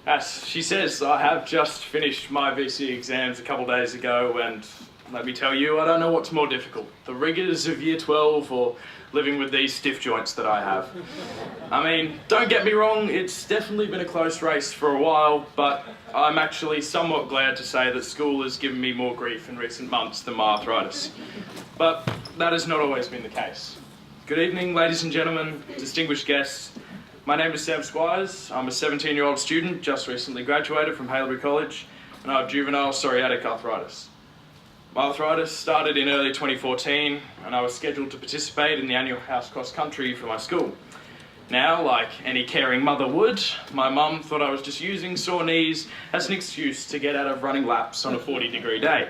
As she says, I have just finished my VC exams a couple days ago, and let me tell you, I don't know what's more difficult, the rigours of Year 12 or living with these stiff joints that I have. I mean, don't get me wrong, it's definitely been a close race for a while, but I'm actually somewhat glad to say that school has given me more grief in recent months than my arthritis. But that has not always been the case. Good evening, ladies and gentlemen, distinguished guests. My name is Sam Squires. I'm a 17-year-old student, just recently graduated from Haileybury College, and I have juvenile psoriatic arthritis. My arthritis started in early 2014, and I was scheduled to participate in the annual house cross country for my school. Now, like any caring mother would, my mum thought I was just using sore knees as an excuse to get out of running laps on a 40-degree day.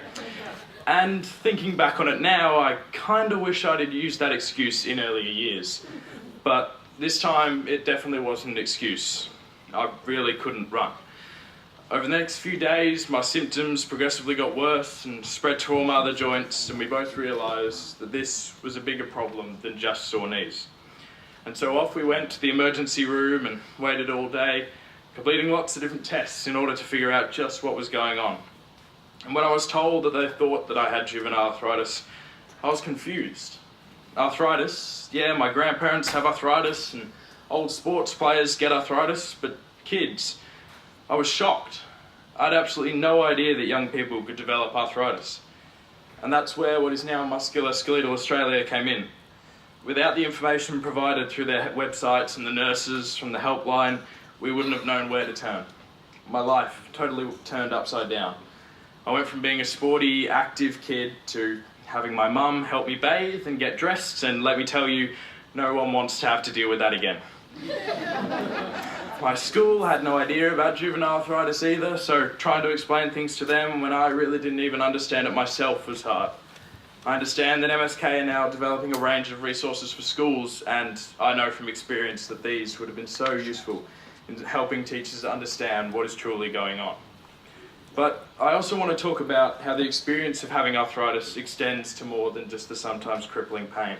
And thinking back on it now, I kind of wish I'd used that excuse in earlier years. But this time, it definitely wasn't an excuse. I really couldn't run. Over the next few days, my symptoms progressively got worse and spread to all my other joints, and we both realised that this was a bigger problem than just sore knees. And so off we went to the emergency room and waited all day, completing lots of different tests in order to figure out just what was going on. And when I was told that they thought that I had juvenile arthritis, I was confused. Arthritis? Yeah, my grandparents have arthritis and old sports players get arthritis, but kids? I was shocked. I had absolutely no idea that young people could develop arthritis. And that's where what is now Musculoskeletal Australia came in. Without the information provided through their websites and the nurses from the helpline, we wouldn't have known where to turn. My life totally turned upside down. I went from being a sporty, active kid to having my mum help me bathe and get dressed, and let me tell you, no one wants to have to deal with that again. My school had no idea about juvenile arthritis either, so trying to explain things to them when I really didn't even understand it myself was hard. I understand that MSK are now developing a range of resources for schools, and I know from experience that these would have been so useful in helping teachers understand what is truly going on. But I also want to talk about how the experience of having arthritis extends to more than just the sometimes crippling pain.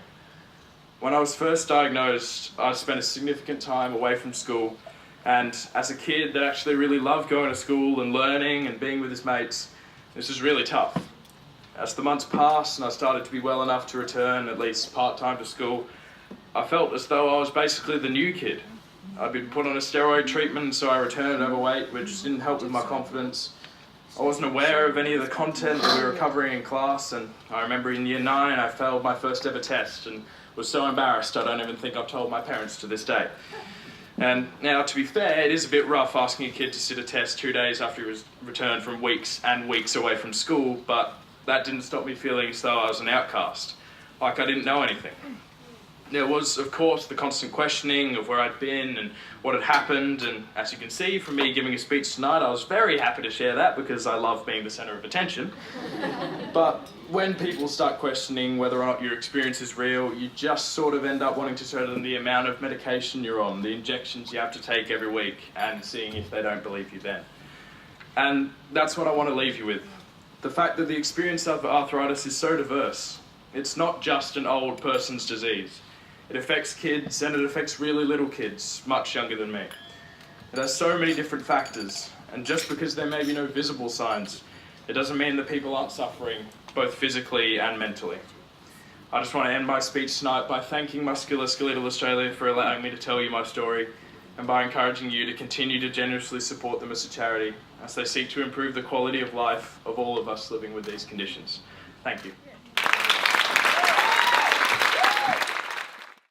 When I was first diagnosed, I spent a significant time away from school, and as a kid that actually really loved going to school and learning and being with his mates, this was really tough. As the months passed and I started to be well enough to return at least part-time to school, I felt as though I was basically the new kid. I'd been put on a steroid treatment, so I returned overweight, which didn't help with my confidence. I wasn't aware of any of the content that we were covering in class, and I remember in Year 9 I failed my first ever test and was so embarrassed I don't even think I've told my parents to this day. And now, to be fair, it is a bit rough asking a kid to sit a test 2 days after he was returned from weeks and weeks away from school, but that didn't stop me feeling as though I was an outcast, like I didn't know anything. There was, of course, the constant questioning of where I'd been and what had happened, and as you can see from me giving a speech tonight, I was very happy to share that because I love being the centre of attention. But when people start questioning whether or not your experience is real, you just sort of end up wanting to tell them the amount of medication you're on, the injections you have to take every week, and seeing if they don't believe you then. And that's what I want to leave you with. The fact that the experience of arthritis is so diverse. It's not just an old person's disease. It affects kids, and it affects really little kids, much younger than me. It has so many different factors, and just because there may be no visible signs, it doesn't mean that people aren't suffering, both physically and mentally. I just want to end my speech tonight by thanking Musculoskeletal Australia for allowing me to tell you my story, and by encouraging you to continue to generously support them as a charity, as they seek to improve the quality of life of all of us living with these conditions. Thank you.